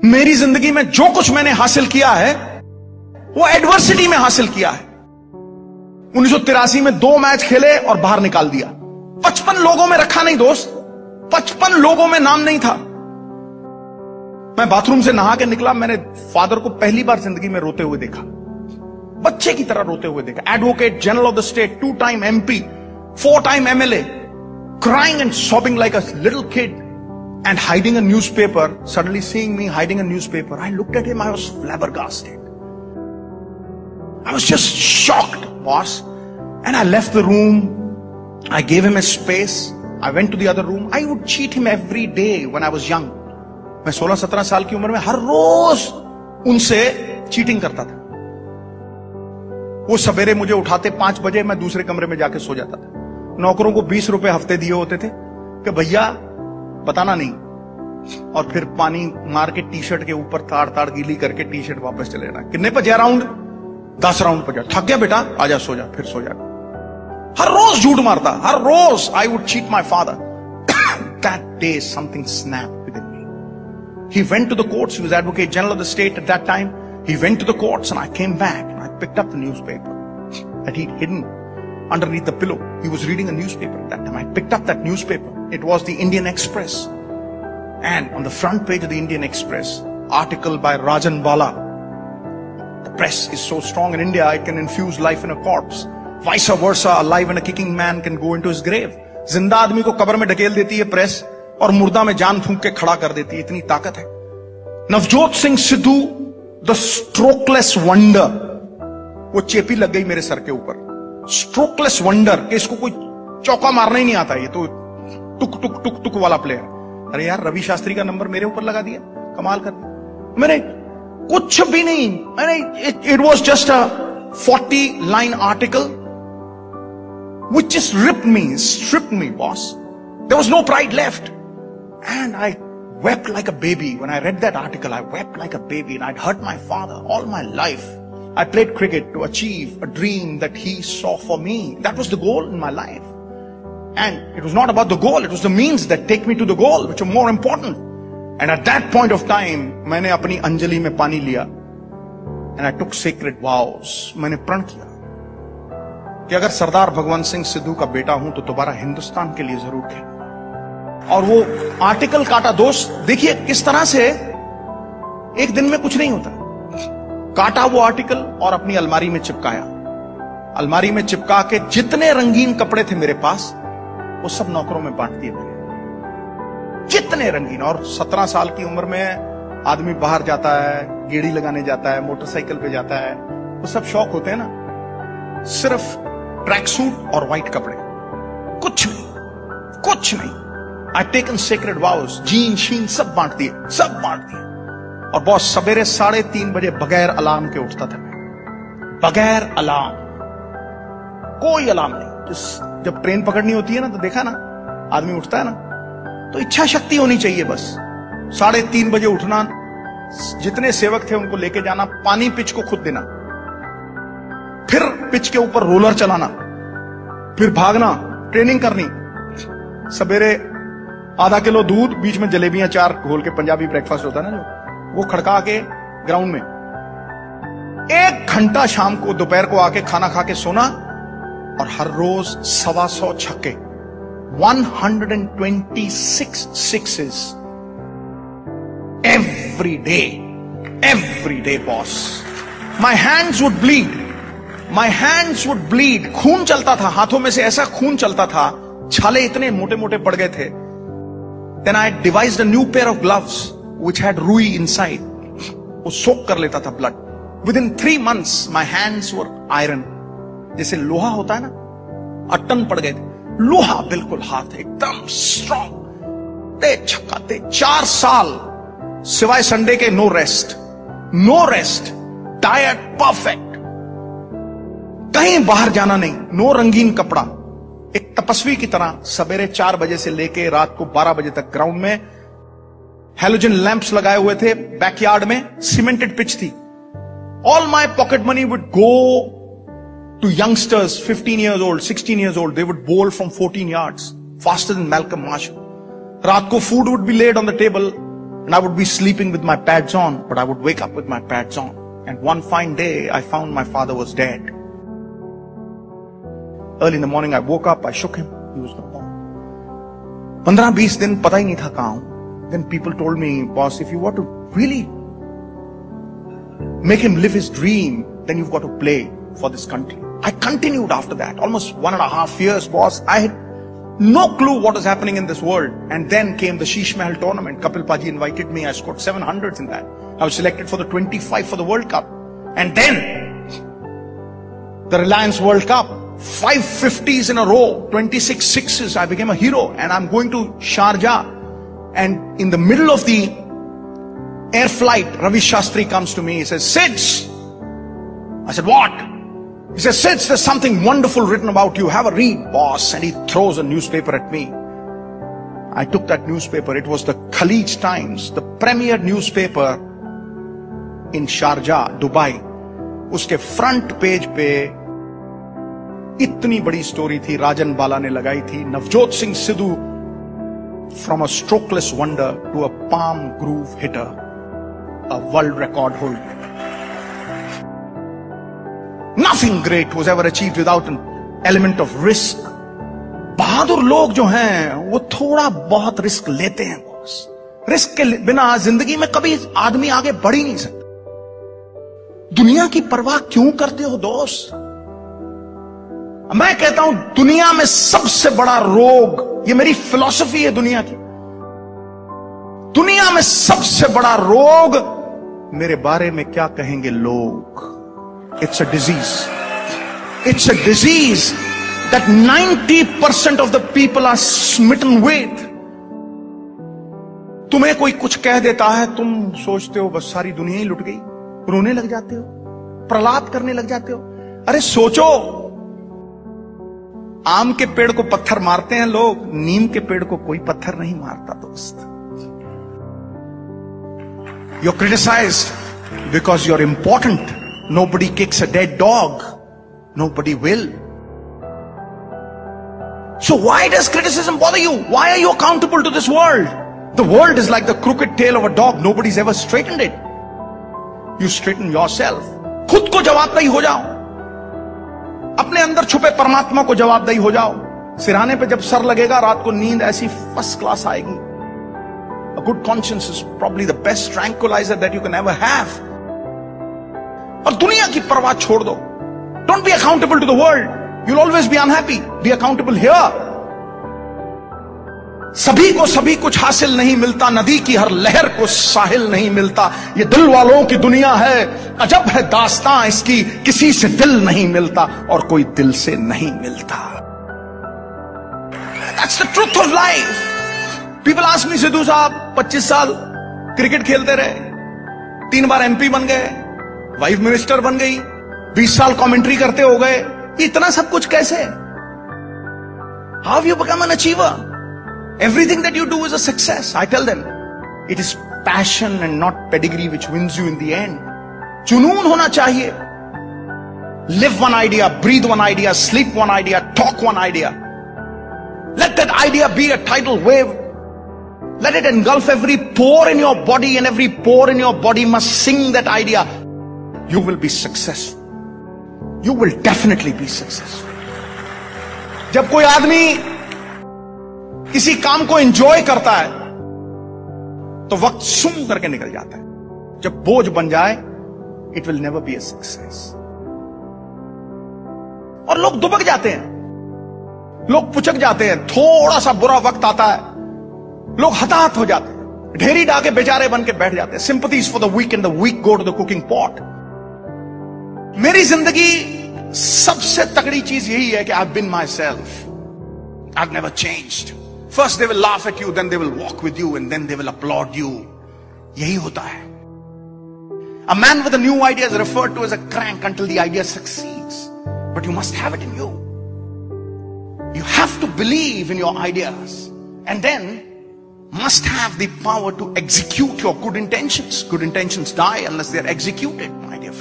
मेरी जिंदगी में जो कुछ मैंने हासिल किया है वो एडवर्सिटी में हासिल किया है। 1983 में 2 मैच खेले और बाहर निकाल दिया। 55 लोगों में रखा नहीं दोस्त, 55 लोगों में नाम नहीं था। मैं बाथरूम से नहा के निकला, मैंने फादर को पहली बार जिंदगी में रोते हुए देखा, बच्चे की तरह रोते हुए देखा। Advocate general of the state, 2 time MP, 4 time MLA, crying and sobbing like a little kid and hiding a newspaper. Suddenly seeing me hiding a newspaper, I looked at him, I was flabbergasted. I was just shocked, boss. And I left the room. I gave him his space. I went to the other room. I would cheat him every day when I was young. मैं 16-17 साल की उम्र में हर रोज उनसे cheating करता था। वो सवेरे मुझे उठाते 5 बजे, मैं दूसरे कमरे में जाके सो जाता था। नौकरों को 20 रुपए हफ्ते दिए होते थे कि भैया बताना नहीं, और फिर पानी मार के टी-शर्ट के ऊपर ताड़ ताड़ गीली करके टी-शर्ट वापस चले जाना। कितने पे जा राउंड? 10 राउंड पे जा। थक गया बेटा, आजा सो जा, फिर सो जा। हर रोज झूठ मारता, हर रोज। I would cheat my father. That day something snapped with in me. He went to the courts, he was advocate general of the state at that time. He went to the courts and I came back and I picked up the newspaper that he'd hidden underneath the pillow. He was reading a newspaper at that time. I picked up that newspaper. It was the Indian Express. And on the front page of the Indian Express, article by Rajan Bala. The press is so strong in India, it can infuse life in a corpse. Vice versa, a live and a kicking man can go into his grave. जिंदा आदमी को कब्र में ढकेल देती है press, और मुर्दा में जान फूंक के खड़ा कर देती है। इतनी ताकत है। Navjot Singh Sidhu, the strokeless wonder, वो चेपी लग गई मेरे सर के ऊपर। स्ट्रोकलेस वंडर कि इसको कोई चौका मारना ही नहीं आता, ये तो टुक टुक टुक टुक वाला प्लेयर। अरे यार, रवि शास्त्री का नंबर मेरे ऊपर लगा दिया, कमाल कर दिया। मैंने कुछ भी नहीं, मैंने it was just a 40 line article which just stripped me, boss. There was no pride left. And I wept like a baby. When I read that article, I wept like a baby, and I'd hurt my father all my life. I played cricket to achieve a dream that he saw for me. That was the goal in my life. And it was not about the goal, it was the means that take me to the goal, which are more important. And at that point of time, मैंने अपनी अंजलि में पानी लिया, and I took sacred vows. मैंने प्रण किया कि अगर सरदार भगवंत सिंह सिद्धू का बेटा हूं तो दोबारा हिंदुस्तान के लिए जरूर खेलूंगा। और वो आर्टिकल काटा दोस्त। देखिए किस तरह से एक दिन में कुछ नहीं होता। काटा वो आर्टिकल और अपनी अलमारी में चिपकाया। अलमारी में चिपका के जितने रंगीन कपड़े थे मेरे पास, वो सब नौकरों में बांट दिए मैंने। जितने रंगीन। और 17 साल की उम्र में आदमी बाहर जाता है, गेड़ी लगाने जाता है, मोटरसाइकिल पे जाता है, वो सब शौक होते हैं ना। सिर्फ ट्रैक सूट और व्हाइट कपड़े, कुछ नहीं, कुछ नहीं। आई टेकन सेक्रेड वाउस, जीन शीन सब बांट दिए, सब बांट दिए। और बॉस, सवेरे 3:30 बजे बगैर अलार्म के उठता था मैं, बगैर अलार्म, कोई अलार्म नहीं। जब ट्रेन पकड़नी होती है ना, तो देखा ना, आदमी उठता है ना, तो इच्छा शक्ति होनी चाहिए बस। 3:30 बजे उठना, जितने सेवक थे उनको लेके जाना, पानी पिच को खुद देना, फिर पिच के ऊपर रोलर चलाना, फिर भागना, ट्रेनिंग करनी। सवेरे आधा किलो दूध, बीच में जलेबियां 4 घोल के, पंजाबी ब्रेकफास्ट होता है ना जो, वो खड़का के ग्राउंड में। 1 घंटा शाम को, दोपहर को आके खाना खा के सोना। और हर रोज 125 छक्के, 126 sixes every day boss. My hands would bleed. My hands would bleed. खून चलता था हाथों में से, ऐसा खून चलता था, छाले इतने मोटे मोटे पड़ गए थे। Then I devised a new pair of gloves which had ruई inside. वो सोक कर लेता था blood. Within 3 months my hands were iron. जैसे लोहा होता है ना, अट्टन पड़ गए थे, लोहा बिल्कुल, हाथ एकदम स्ट्रॉन्ग। ते छक्का ते 4 साल सिवाय संडे के नो रेस्ट, डाइट परफेक्ट, कहीं बाहर जाना नहीं, नो रंगीन कपड़ा। एक तपस्वी की तरह सवेरे 4 बजे से लेके रात को 12 बजे तक ग्राउंड में। हेलोजन लैंप्स लगाए हुए थे बैकयार्ड में, सीमेंटेड पिच थी। All my pocket money would go to youngsters 15 years old, 16 years old. They would bowl from 14 yards, faster than Malcolm Marshall. रात को food would be laid on the table, And I would be sleeping with my pads on, but I would wake up with my pads on. And one fine day, I found my father was dead. Early in the morning, I woke up, I shook him. He was no more. 15-20 दिन पता ही नहीं था कहां हूं. Then people told me, boss, if you want to really make him live his dream, then you've got to play for this country. I continued after that, almost 1.5 years, boss. I had no clue what was happening in this world. And then came the Sheesh Mahal tournament. Kapil Paji invited me. I scored 700s in that. I was selected for the 25 for the World Cup. And then the Reliance World Cup, 5 50s in a row, 26 sixes. I became a hero. And I'm going to Sharjah. And in the middle of the air flight, Ravi Shastri comes to me. He says, Sids. I said, what? He says, Sids, there's something wonderful written about you. Have a read, boss. And he throws a newspaper at me. I took that newspaper. It was the Khaleej Times, the premier newspaper in Sharjah, Dubai. उसके front page पे इतनी बड़ी story थी, राजन बाला ने लगाई थी, Navjot Singh Sidhu from a strokeless wonder to a palm groove hitter, a world record holder. Nothing great was ever achieved without an element of risk. बहादुर लोग जो हैं वो थोड़ा बहुत रिस्क लेते हैं बॉस. रिस्क के बिना जिंदगी में कभी आदमी आगे बढ़ ही नहीं सकता. दुनिया की परवाह क्यों करते हो दोस्त? मैं कहता हूं दुनिया में सबसे बड़ा रोग, ये मेरी फिलॉसफी है दुनिया की, दुनिया में सबसे बड़ा रोग मेरे बारे में क्या कहेंगे लोग. It's a disease. It's a disease that 90% of the people are smitten with. तुम्हें कोई कुछ कह देता है, तुम सोचते हो बस सारी दुनिया ही लुट गई, रोने लग जाते हो, प्रलाप करने लग जाते हो. अरे सोचो, आम के पेड़ को पत्थर मारते हैं लोग, नीम के पेड़ को कोई पत्थर नहीं मारता दोस्त. You're criticized because you're important. Nobody kicks a dead dog. Nobody will. So why does criticism bother you? Why are you accountable to this world? The world is like the crooked tail of a dog. Nobody's ever straightened it. You straighten yourself. खुद को जवाबदेही हो जाओ. अपने अंदर छुपे परमात्मा को जवाबदेही हो जाओ. सिरहाने पे जब सर लगेगा, रात को नींद ऐसी फर्स्ट क्लास आएगी. A good conscience is probably the best tranquilizer that you can ever have. और दुनिया की परवाह छोड़ दो. Don't be accountable to the world. You'll always be unhappy. Be accountable here. सभी कुछ हासिल नहीं मिलता, नदी की हर लहर को साहिल नहीं मिलता. ये दिल वालों की दुनिया है, अजब है दास्तां इसकी, किसी से दिल नहीं मिलता और कोई दिल से नहीं मिलता. That's the truth of life. People ask me, Sidhu साहब 25 साल क्रिकेट खेलते रहे, 3 बार MP बन गए, वाइफ मिनिस्टर बन गई, 20 साल कमेंट्री करते हो गए, इतना सब कुछ कैसे? How have you become an achiever? Everything that you do is a success. I tell them, it is passion and not pedigree which wins you in the end. जुनून होना चाहिए. Live one idea, breathe one idea, sleep one idea, talk one idea. Let that idea be a tidal wave. Let it engulf every pore in your body, and every pore in your body must sing that idea. You will be successful. You will definitely be successful. जब कोई आदमी किसी काम को enjoy करता है तो वक्त सुम करके निकल जाता है. जब बोझ बन जाए, it will never be a success. और लोग दुबक जाते हैं, लोग पुचक जाते हैं. थोड़ा सा बुरा वक्त आता है, लोग हताहत हो जाते हैं, ढेरी डाके बेचारे बन के बैठ जाते हैं. Sympathies for the weak, and the weak go to the cooking pot. मेरी जिंदगी सबसे तगड़ी चीज यही है कि I've been myself. I've never changed. First they will laugh at you, then they will walk with you, and then they will applaud you. यही होता है. A man with a new idea is referred to as a crank until the idea succeeds. But you must have it in you. You have to believe in your ideas, and then must have the power to execute your good intentions. Good intentions die unless they are executed, my dear